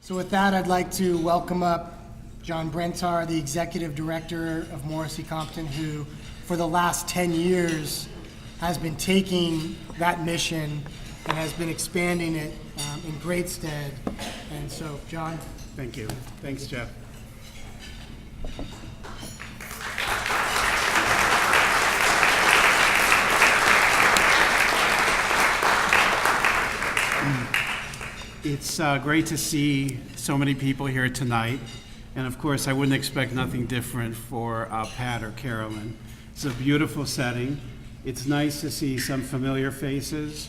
So with that, I'd like to welcome up John Brentar, the Executive Director of Morrissey-Compton, who for the last 10 years has been taking that mission and has been expanding it in great stead. And so, John. Thank you. Thanks, Jeff. It's great to see so many people here tonight. And of course, I wouldn't expect nothing different for Pat or Carolyn. It's a beautiful setting. It's nice to see some familiar faces,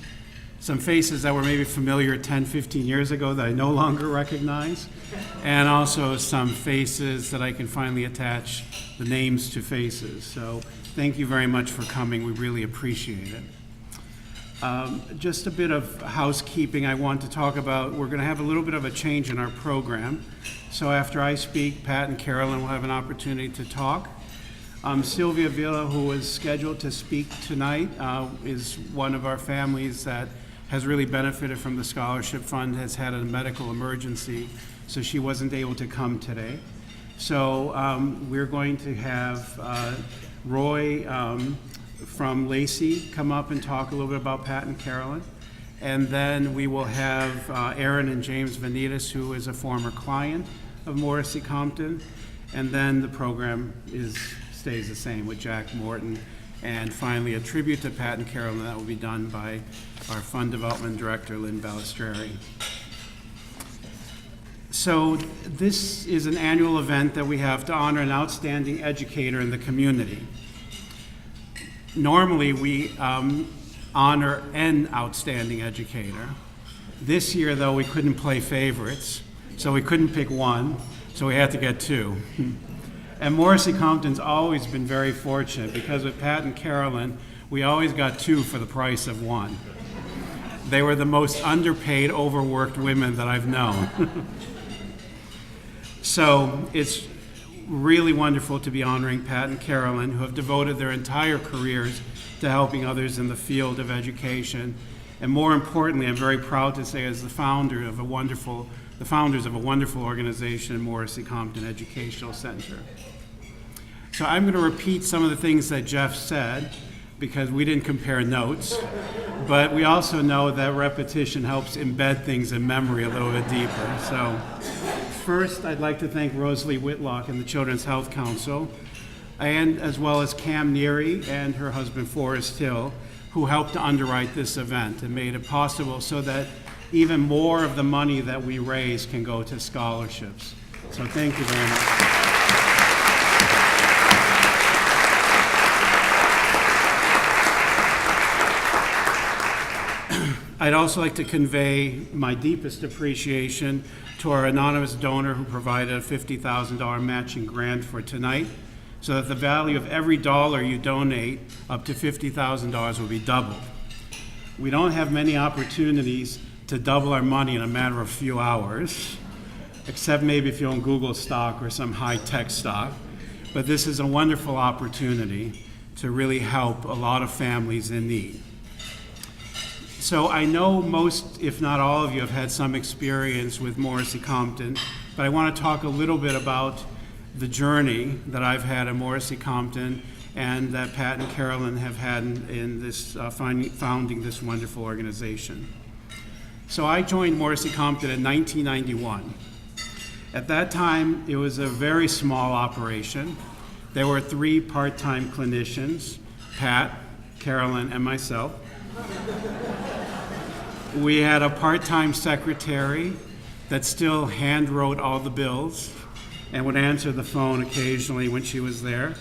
some faces that were maybe familiar 10, 15 years ago that I no longer recognize, and also some faces that I can finally attach the names to faces. So thank you very much for coming. We really appreciate it. Just a bit of housekeeping I want to talk about. We're going to have a little bit of a change in our program. So after I speak, Pat and Carolyn will have an opportunity to talk. Sylvia Villa, who was scheduled to speak tonight, is one of our families that has really benefited from the scholarship fund, has had a medical emergency, so she wasn't able to come today. So we're going to have Roy from Lacey come up and talk a little bit about Pat and Carolyn. And then we will have Aaron and James Vanitas, who is a former client of Morrissey-Compton. And then the program stays the same with Jack Morton. And finally, a tribute to Pat and Carolyn that will be done by our Fund Development Director, Lynn Balistreri. So this is an annual event that we have to honor an outstanding educator in the community. Normally, we honor an outstanding educator. This year, though, we couldn't play favorites, so we couldn't pick one, so we had to get two. And Morrissey-Compton's always been very fortunate because with Pat and Carolyn, we always got two for the price of one. They were the most underpaid, overworked women that I've known. So it's really wonderful to be honoring Pat and Carolyn, who have devoted their entire careers to helping others in the field of education. And more importantly, I'm very proud to say, as the founders of a wonderful organization, Morrissey-Compton Educational Center. So I'm going to repeat some of the things that Jeff said, because we didn't compare notes, but we also know that repetition helps embed things in memory a little bit deeper. So first, I'd like to thank Rosalie Whitlock and the Children's Health Council, and as well as Cam Neary and her husband Forrest Hill, who helped to underwrite this event and made it possible so that even more of the money that we raise can go to scholarships. So thank you very much. I'd also like to convey my deepest appreciation to our anonymous donor who provided a $50,000 matching grant for tonight, so that the value of every dollar you donate up to $50,000 will be doubled. We don't have many opportunities to double our money in a matter of a few hours, except maybe if you own Google stock or some high-tech stock. But this is a wonderful opportunity to really help a lot of families in need. So I know most, if not all of you, have had some experience with Morrissey-Compton, but I want to talk a little bit about the journey that I've had at Morrissey-Compton and that Pat and Carolyn have had in this founding this wonderful organization. So I joined Morrissey-Compton in 1991. At that time, it was a very small operation. There were 3 part-time clinicians, Pat, Carolyn, and myself. We had a part-time secretary that still hand-wrote all the bills and would answer the phone occasionally when she was there,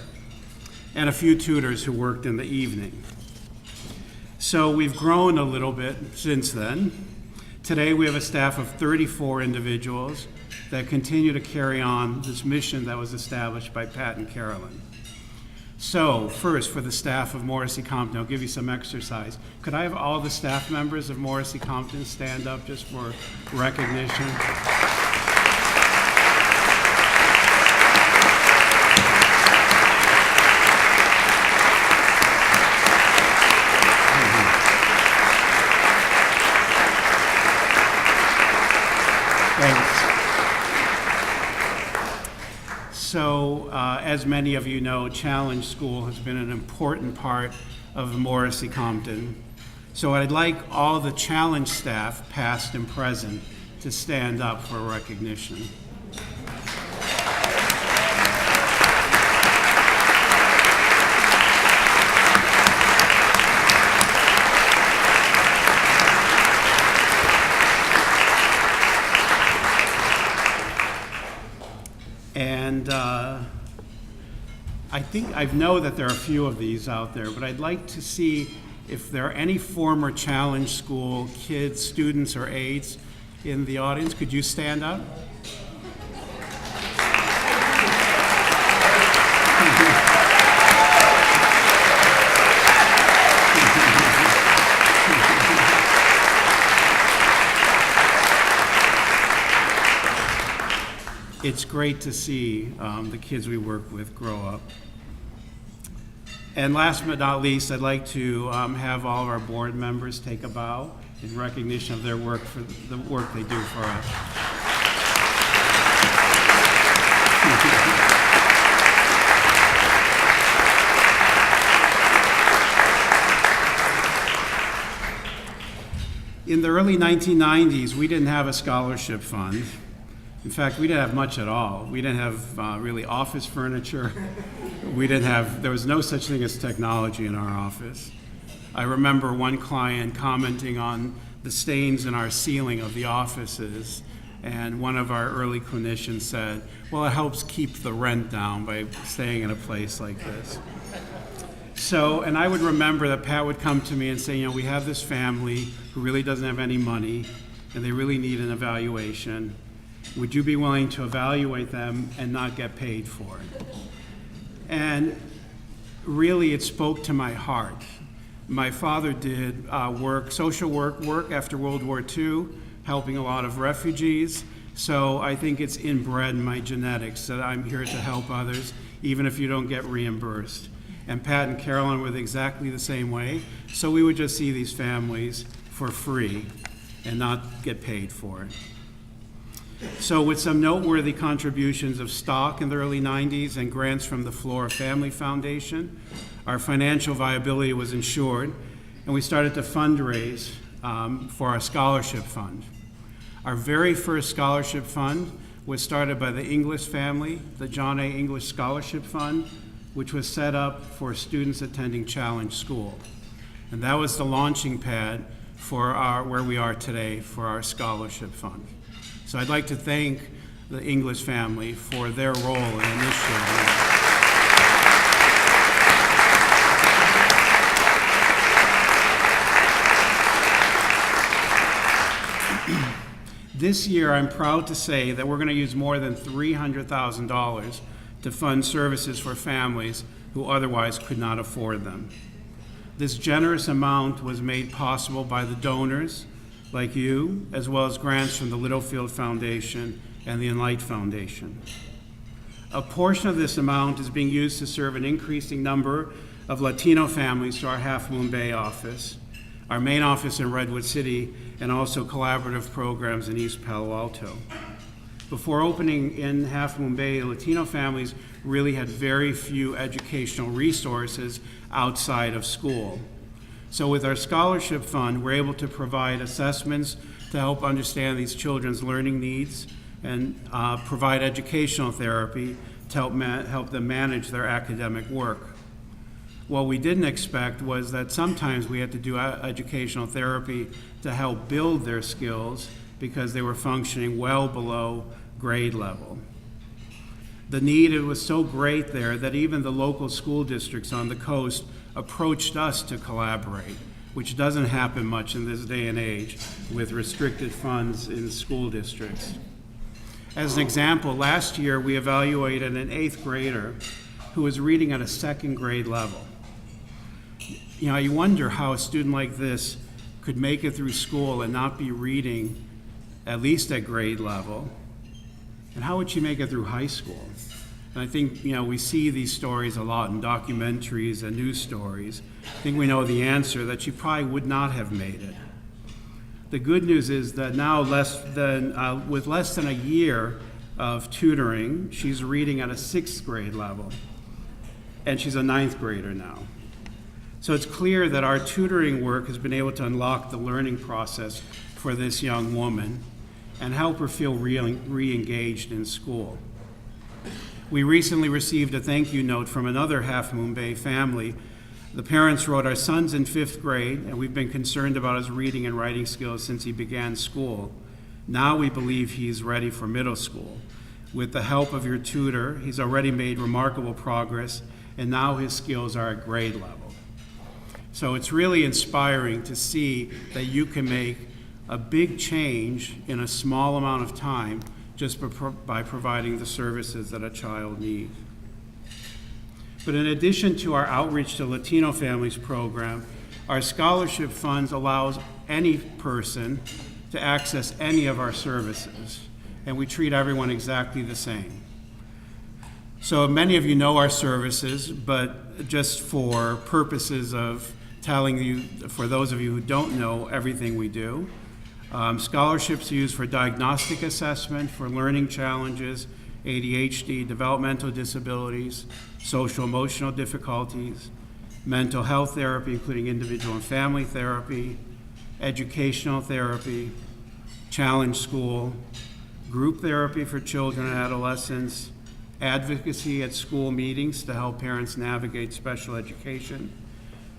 and a few tutors who worked in the evening. So we've grown a little bit since then. Today we have a staff of 34 individuals that continue to carry on this mission that was established by Pat and Carolyn. So first, for the staff of Morrissey-Compton, I'll give you some exercise. Could I have all the staff members of Morrissey-Compton stand up just for recognition? Thanks. as many of you know, Challenge School has been an important part of Morrissey-Compton. So I'd like all the Challenge staff, past and present, to stand up for recognition. And I know that there are a few of these out there, but I'd like to see if there are any former Challenge School kids, students, or aides in the audience. Could you stand up? It's great to see the kids we work with grow up. And last but not least, I'd like to have all of our board members take a bow in recognition of their work, for the work they do for us. In the early 1990s, we didn't have a scholarship fund. In fact, we didn't have much at all. We didn't have really office furniture. There was no such thing as technology in our office. I remember one client commenting on the stains in our ceiling of the offices, and one of our early clinicians said, well, it helps keep the rent down by staying in a place like this. So, and I would remember that Pat would come to me and say, you know, we have this family who really doesn't have any money, and they really need an evaluation. Would you be willing to evaluate them and not get paid for it? And really, it spoke to my heart. My father did social work after World War II, helping a lot of refugees. So I think it's inbred in my genetics that I'm here to help others, even if you don't get reimbursed. And Pat and Carolyn were exactly the same way. So we would just see these families for free and not get paid for it. So with some noteworthy contributions of stock in the early 90s and grants from the Flora Family Foundation, our financial viability was ensured, and we started to fundraise for our scholarship fund. Our very first scholarship fund was started by the English family, the John A. English Scholarship Fund, which was set up for students attending Challenge School. And that was the launching pad for where we are today for our scholarship fund. So I'd like to thank the English family for their role in initiating. This year, I'm proud to say that we're going to use more than $300,000 to fund services for families who otherwise could not afford them. This generous amount was made possible by the donors like you, as well as grants from the Littlefield Foundation and the Enlight Foundation. A portion of this amount is being used to serve an increasing number of Latino families through our Half Moon Bay office, our main office in Redwood City, and also collaborative programs in East Palo Alto. Before opening in Half Moon Bay, Latino families really had very few educational resources outside of school. So with our scholarship fund, we're able to provide assessments to help understand these children's learning needs and provide educational therapy to help them manage their academic work. What we didn't expect was that sometimes we had to do educational therapy to help build their skills because they were functioning well below grade level. The need, it was so great there that even the local school districts on the coast approached us to collaborate, which doesn't happen much in this day and age with restricted funds in school districts. As an example, last year we evaluated an 8th grader who was reading at a 2nd grade level. You know, you wonder how a student like this could make it through school and not be reading at least at grade level. And how would she make it through high school? And I think, you know, we see these stories a lot in documentaries and news stories. I think we know the answer, that she probably would not have made it. The good news is that now with less than a year of tutoring. She's reading at a 6th grade level, and she's a 9th grader now. So it's clear that our tutoring work has been able to unlock the learning process for this young woman and help her feel re-engaged in school. We recently received a thank you note from another Half Moon Bay family. The parents wrote, "Our son's in 5th grade, and we've been concerned about his reading and writing skills since he began school. Now we believe he's ready for middle school. With the help of your tutor, he's already made remarkable progress, and now his skills are at grade level." So it's really inspiring to see that you can make a big change in a small amount of time just by providing the services that a child needs. But in addition to our Outreach to Latino Families program, our scholarship funds allows any person to access any of our services, and we treat everyone exactly the same. So many of you know our services, but just for purposes of telling you, for those of you who don't know everything we do, scholarships are used for diagnostic assessment, for learning challenges, ADHD, developmental disabilities, social emotional difficulties, mental health therapy, including individual and family therapy, educational therapy, challenge school, group therapy for children and adolescents, advocacy at school meetings to help parents navigate special education,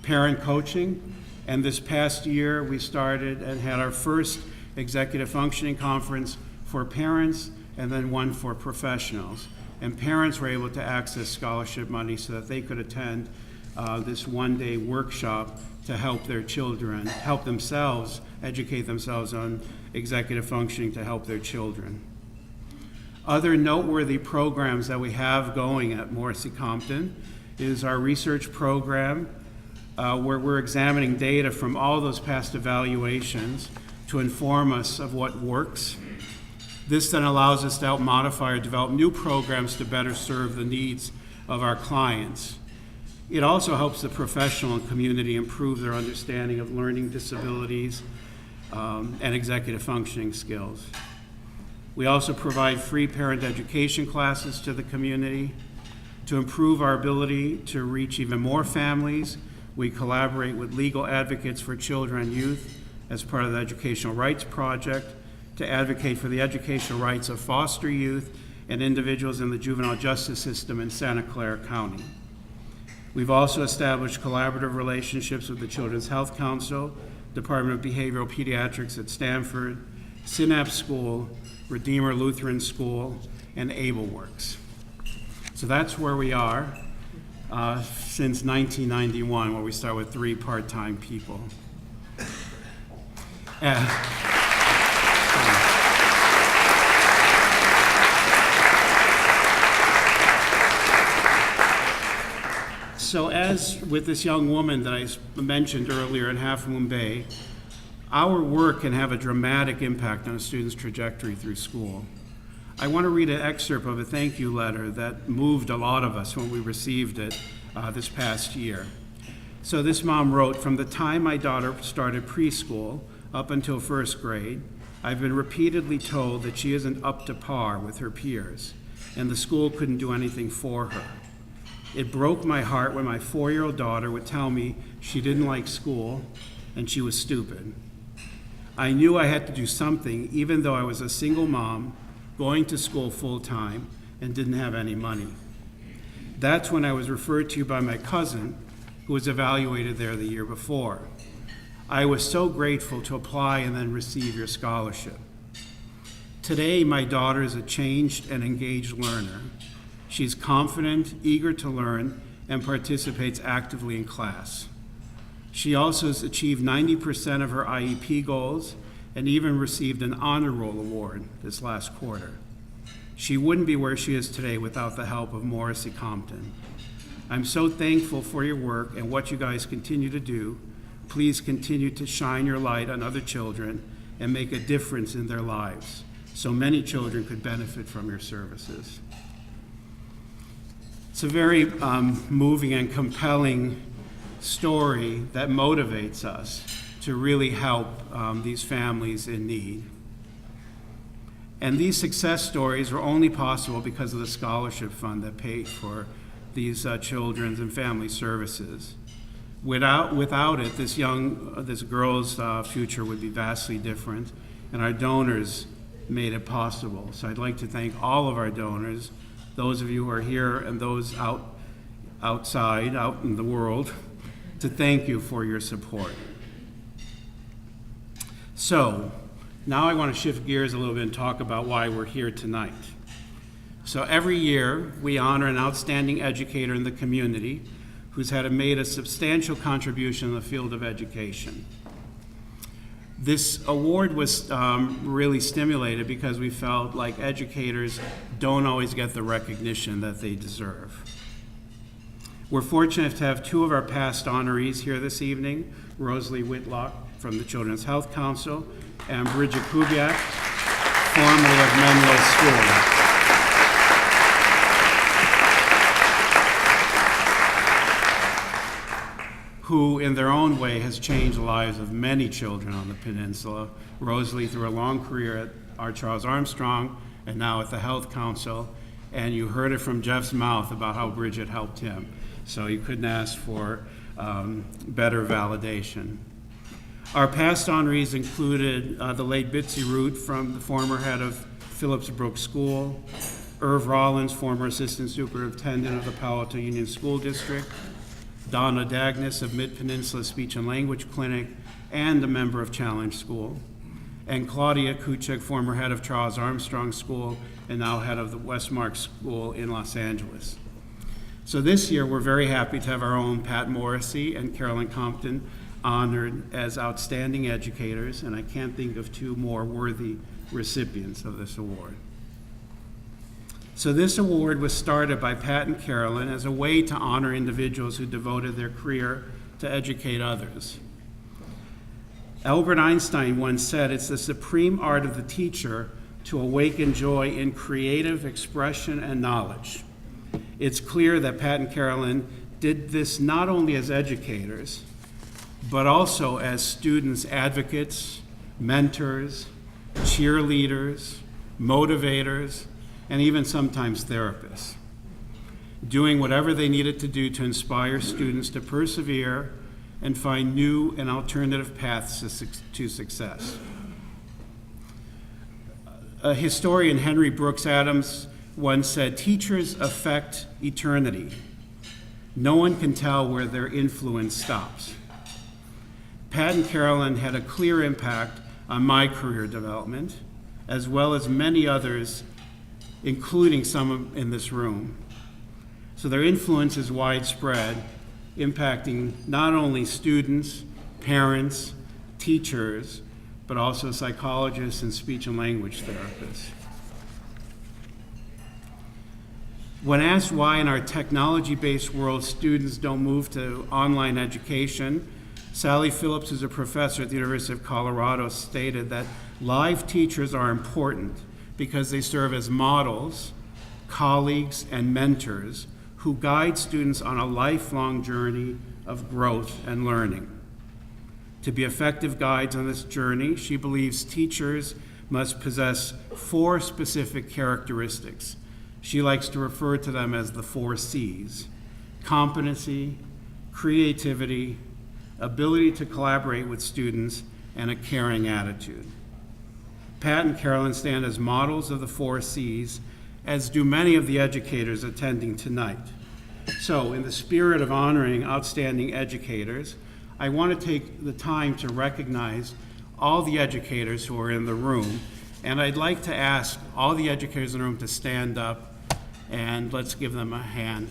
parent coaching, and this past year we started and had our first executive functioning conference for parents and then one for professionals. And parents were able to access scholarship money so that they could attend this one-day workshop to help their children, help themselves, educate themselves on executive functioning to help their children. Other noteworthy programs that we have going at Morrissey-Compton is our research program, where we're examining data from all those past evaluations to inform us of what works. This then allows us to help modify or develop new programs to better serve the needs of our clients. It also helps the professional and community improve their understanding of learning disabilities and executive functioning skills. We also provide free parent education classes to the community. To improve our ability to reach even more families, we collaborate with legal advocates for children and youth as part of the Educational Rights Project to advocate for the educational rights of foster youth and individuals in the juvenile justice system in Santa Clara County. We've also established collaborative relationships with the Children's Health Council, Department of Behavioral Pediatrics at Stanford, Synapse School, Redeemer Lutheran School, and AbleWorks. So that's where we are since 1991, where we start with 3 part-time people. So as with this young woman that I mentioned earlier in Half Moon Bay, our work can have a dramatic impact on a student's trajectory through school. I want to read an excerpt of a thank you letter that moved a lot of us when we received it this past year. So this mom wrote, "From the time my daughter started preschool up until 1st grade, I've been repeatedly told that she isn't up to par with her peers, and the school couldn't do anything for her. It broke my heart when my 4-year-old daughter would tell me she didn't like school and she was stupid. I knew I had to do something, even though I was a single mom, going to school full-time, and didn't have any money. That's when I was referred to by my cousin, who was evaluated there the year before. I was so grateful to apply and then receive your scholarship. Today, my daughter is a changed and engaged learner. She's confident, eager to learn, and participates actively in class. She also has achieved 90% of her IEP goals and even received an honor roll award this last quarter. She wouldn't be where she is today without the help of Morrissey-Compton. I'm so thankful for your work and what you guys continue to do. Please continue to shine your light on other children and make a difference in their lives so many children could benefit from your services." It's a very moving and compelling story that motivates us to really help these families in need. And these success stories were only possible because of the scholarship fund that paid for these children's and family services. Without it, this girl's future would be vastly different, and our donors made it possible. So I'd like to thank all of our donors, those of you who are here and those outside, out in the world, to thank you for your support. So, now I want to shift gears a little bit and talk about why we're here tonight. So every year, we honor an outstanding educator in the community who's made a substantial contribution in the field of education. This award was really stimulated because we felt like educators don't always get the recognition that they deserve. We're fortunate to have two of our past honorees here this evening, Rosalie Whitlock from the Children's Health Council and Bridget Kubiak, formerly of Menlo School. Who, in their own way, has changed the lives of many children on the peninsula. Rosalie through a long career at our Charles Armstrong and now at the Health Council, and you heard it from Jeff's mouth about how Bridget helped him. So you couldn't ask for better validation. Our past honorees included the late Bitsy Root, from the former head of Phillips Brook School, Irv Rollins, former assistant superintendent of the Palo Alto Union School District, Donna Dagnes of Mid-Peninsula Speech and Language Clinic and a member of Challenge School, and Claudia Kuchek, former head of Charles Armstrong School and now head of the Westmark School in Los Angeles. So this year, we're very happy to have our own Pat Morrissey and Carolyn Compton honored as outstanding educators, and I can't think of two more worthy recipients of this award. So this award was started by Pat and Carolyn as a way to honor individuals who devoted their career to educate others. Albert Einstein once said, "It's the supreme art of the teacher to awaken joy in creative expression and knowledge." It's clear that Pat and Carolyn did this not only as educators, but also as students, advocates, mentors, cheerleaders, motivators, and even sometimes therapists, doing whatever they needed to do to inspire students to persevere and find new and alternative paths to success. A historian, Henry Brooks Adams, once said, "Teachers affect eternity. No one can tell where their influence stops." Pat and Carolyn had a clear impact on my career development, as well as many others, including some in this room. So their influence is widespread, impacting not only students, parents, teachers, but also psychologists and speech and language therapists. When asked why in our technology-based world students don't move to online education, Sally Phillips, who's a professor at the University of Colorado, stated that live teachers are important because they serve as models, colleagues, and mentors who guide students on a lifelong journey of growth and learning. To be effective guides on this journey, she believes teachers must possess 4 specific characteristics. She likes to refer to them as the 4 C's: competency, creativity, ability to collaborate with students, and a caring attitude. Pat and Carolyn stand as models of the 4 C's, as do many of the educators attending tonight. So, in the spirit of honoring outstanding educators, I want to take the time to recognize all the educators who are in the room, and I'd like to ask all the educators in the room to stand up, and let's give them a hand.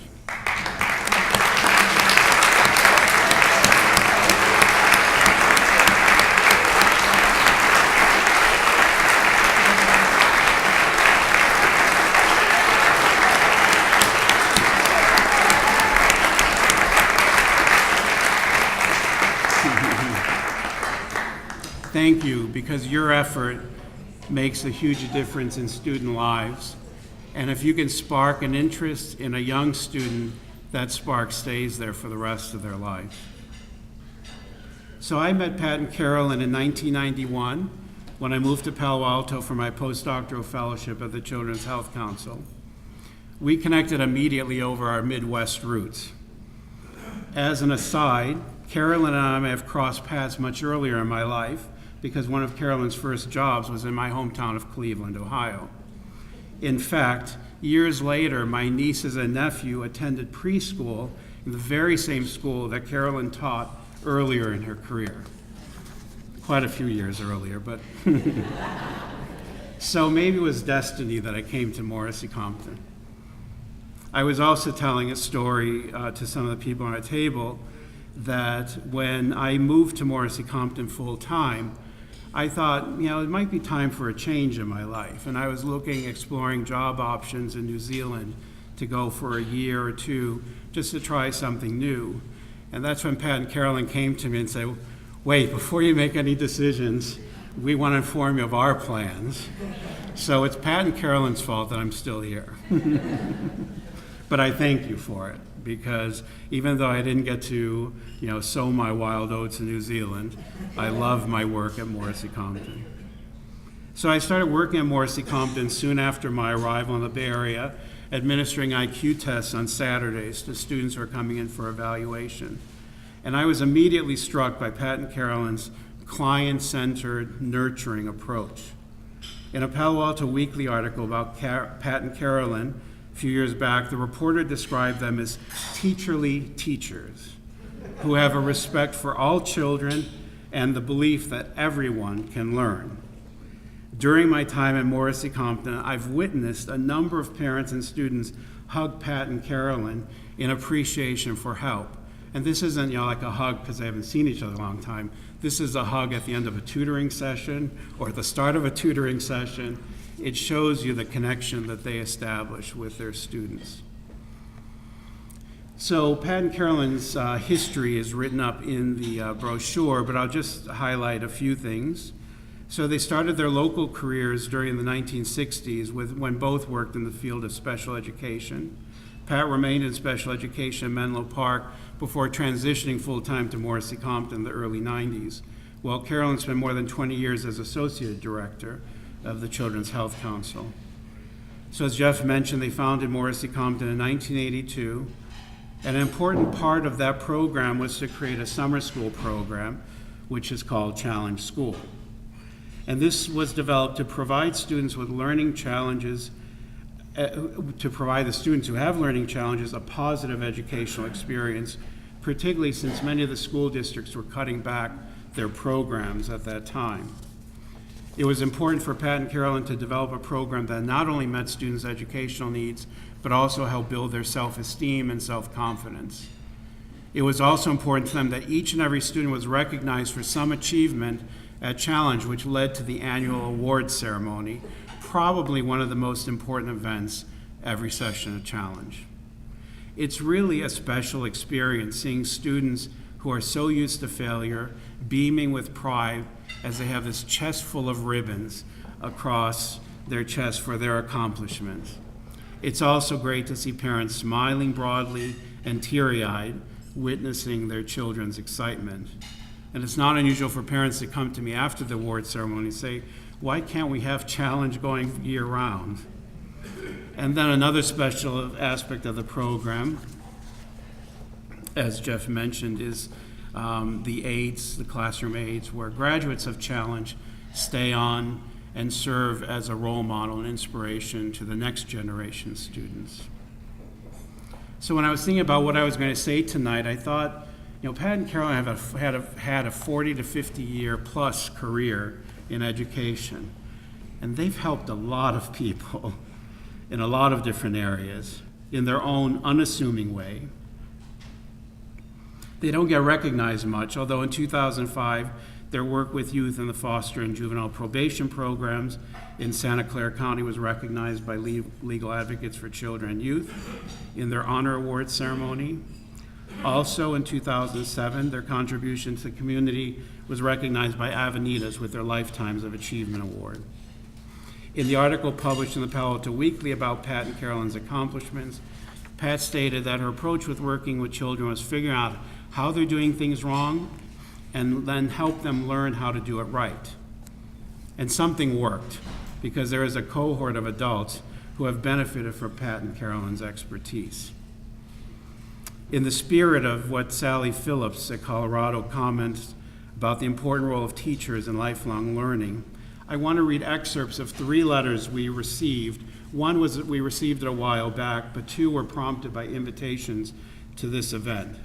Thank you, because your effort makes a huge difference in student lives. And if you can spark an interest in a young student, that spark stays there for the rest of their life. So I met Pat and Carolyn in 1991 when I moved to Palo Alto for my postdoctoral fellowship at the Children's Health Council. We connected immediately over our Midwest roots. As an aside, Carolyn and I may have crossed paths much earlier in my life because one of Carolyn's first jobs was in my hometown of Cleveland, Ohio. In fact, years later, my nieces and nephew attended preschool in the very same school that Carolyn taught earlier in her career. Quite a few years earlier, but so maybe it was destiny that I came to Morrissey-Compton. I was also telling a story to some of the people on our table that when I moved to Morrissey-Compton full-time, I thought, it might be time for a change in my life. And I was exploring job options in New Zealand to go for a year or two just to try something new. And that's when Pat and Carolyn came to me and said, wait, before you make any decisions, we want to inform you of our plans. So it's Pat and Carolyn's fault that I'm still here. But I thank you for it, because even though I didn't get to, sow my wild oats in New Zealand, I love my work at Morrissey-Compton. So I started working at Morrissey-Compton soon after my arrival in the Bay Area, administering IQ tests on Saturdays to students who are coming in for evaluation. And I was immediately struck by Pat and Carolyn's client-centered, nurturing approach. In a Palo Alto Weekly article about Pat and Carolyn a few years back, the reporter described them as teacherly teachers who have a respect for all children and the belief that everyone can learn. During my time at Morrissey-Compton, I've witnessed a number of parents and students hug Pat and Carolyn in appreciation for help. And this isn't like a hug because they haven't seen each other in a long time. This is a hug at the end of a tutoring session or at the start of a tutoring session. It shows you the connection that they establish with their students. So Pat and Carolyn's history is written up in the brochure, but I'll just highlight a few things. So they started their local careers during the 1960s when both worked in the field of special education. Pat remained in special education in Menlo Park before transitioning full-time to Morrissey-Compton in the early 90s, while Carolyn spent more than 20 years as associate director of the Children's Health Council. So as Jeff mentioned, they founded Morrissey-Compton in 1982. And an important part of that program was to create a summer school program, which is called Challenge School. And this was developed to provide students with learning challenges, to provide the students who have learning challenges a positive educational experience, particularly since many of the school districts were cutting back their programs at that time. It was important for Pat and Carolyn to develop a program that not only met students' educational needs, but also helped build their self-esteem and self-confidence. It was also important to them that each and every student was recognized for some achievement at Challenge, which led to the annual awards ceremony, probably one of the most important events every session of Challenge. It's really a special experience seeing students who are so used to failure beaming with pride as they have this chest full of ribbons across their chest for their accomplishments. It's also great to see parents smiling broadly and teary-eyed, witnessing their children's excitement. And it's not unusual for parents to come to me after the award ceremony and say, why can't we have Challenge going year-round? And then another special aspect of the program, as Jeff mentioned, is the aides, the classroom aides, where graduates of Challenge stay on and serve as a role model and inspiration to the next generation students. So when I was thinking about what I was going to say tonight, I thought, Pat and Carolyn have had a 40 to 50 year plus career in education, and they've helped a lot of people in a lot of different areas in their own unassuming way. They don't get recognized much, although in 2005, their work with youth in the foster and juvenile probation programs in Santa Clara County was recognized by Legal Advocates for Children and Youth in their honor award ceremony. Also in 2007, their contribution to the community was recognized by Avenidas with their Lifetimes of Achievement Award. In the article published in the Palo Alto Weekly about Pat and Carolyn's accomplishments, Pat stated that her approach with working with children was figuring out how they're doing things wrong and then help them learn how to do it right. And something worked, because there is a cohort of adults who have benefited from Pat and Carolyn's expertise. In the spirit of what Sally Phillips at Colorado comments about the important role of teachers in lifelong learning, I want to read excerpts of 3 letters we received. One was that we received it a while back, but 2 were prompted by invitations to this event.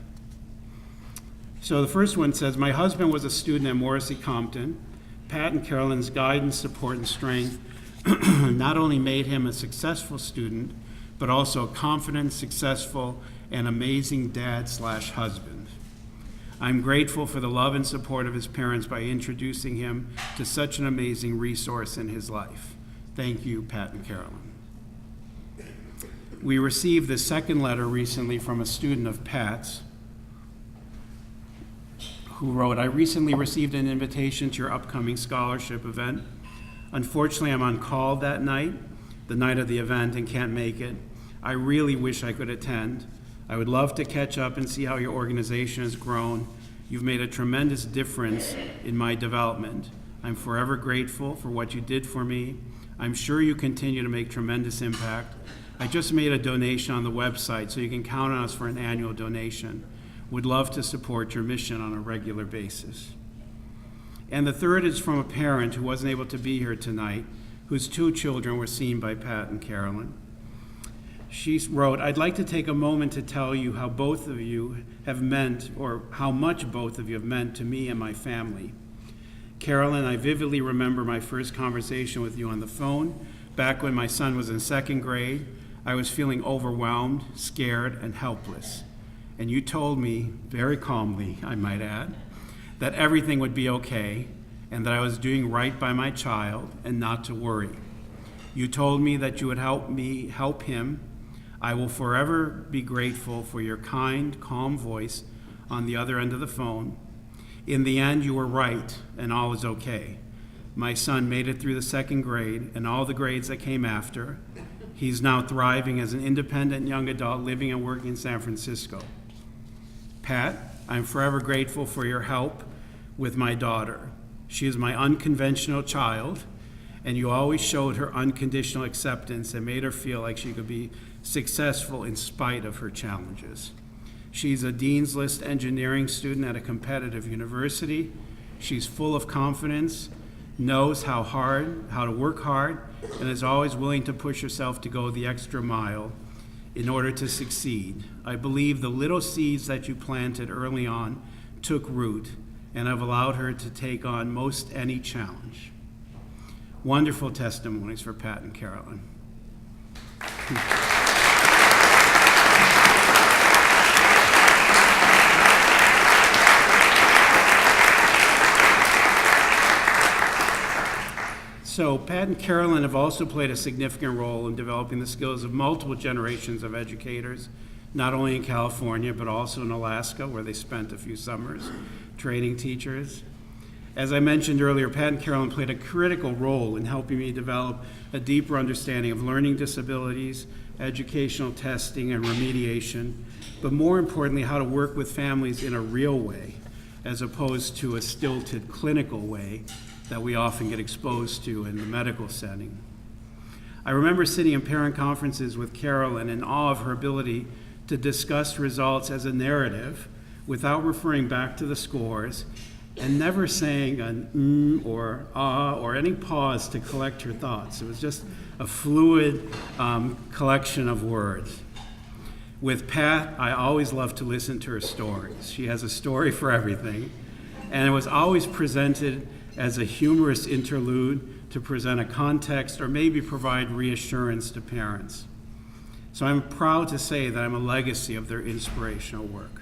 So the first one says, "My husband was a student at Morrissey-Compton. Pat and Carolyn's guidance, support, and strength not only made him a successful student, but also a confident, successful, and amazing dad/husband. I'm grateful for the love and support of his parents by introducing him to such an amazing resource in his life. Thank you, Pat and Carolyn." We received the second letter recently from a student of Pat's who wrote, "I recently received an invitation to your upcoming scholarship event. Unfortunately, I'm on call that night, the night of the event, and can't make it. I really wish I could attend. I would love to catch up and see how your organization has grown. You've made a tremendous difference in my development. I'm forever grateful for what you did for me. I'm sure you continue to make tremendous impact. I just made a donation on the website, so you can count on us for an annual donation. Would love to support your mission on a regular basis." And the third is from a parent who wasn't able to be here tonight, whose 2 children were seen by Pat and Carolyn. She wrote, "I'd like to take a moment to tell you how both of you have meant, or how much both of you have meant to me and my family. Carolyn, I vividly remember my first conversation with you on the phone, back when my son was in 2nd grade. I was feeling overwhelmed, scared, and helpless. And you told me, very calmly, I might add, that everything would be okay, and that I was doing right by my child, and not to worry. You told me that you would help me help him. I will forever be grateful for your kind, calm voice on the other end of the phone. In the end, you were right, and all is okay. My son made it through the 2nd grade, and all the grades that came after. He's now thriving as an independent young adult living and working in San Francisco. Pat, I'm forever grateful for your help with my daughter. She is my unconventional child, and you always showed her unconditional acceptance and made her feel like she could be successful in spite of her challenges. She's a Dean's List engineering student at a competitive university. She's full of confidence, knows how to work hard, and is always willing to push herself to go the extra mile in order to succeed. I believe the little seeds that you planted early on took root and have allowed her to take on most any challenge." Wonderful testimonies for Pat and Carolyn. So Pat and Carolyn have also played a significant role in developing the skills of multiple generations of educators, not only in California, but also in Alaska, where they spent a few summers training teachers. As I mentioned earlier, Pat and Carolyn played a critical role in helping me develop a deeper understanding of learning disabilities, educational testing, and remediation, but more importantly, how to work with families in a real way, as opposed to a stilted clinical way that we often get exposed to in the medical setting. I remember sitting in parent conferences with Carolyn in awe of her ability to discuss results as a narrative without referring back to the scores, and never saying an or ah or any pause to collect her thoughts. It was just a fluid collection of words. With Pat, I always love to listen to her stories. She has a story for everything, and it was always presented as a humorous interlude to present a context or maybe provide reassurance to parents. So I'm proud to say that I'm a legacy of their inspirational work.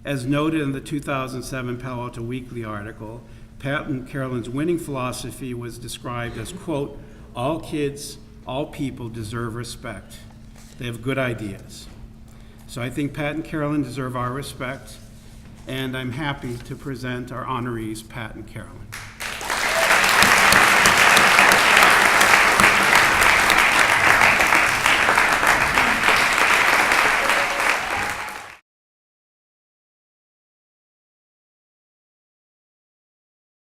As noted in the 2007 Palo Alto Weekly article, Pat and Carolyn's winning philosophy was described as, quote, "All kids, all people deserve respect. They have good ideas." So I think Pat and Carolyn deserve our respect, and I'm happy to present our honorees, Pat and Carolyn.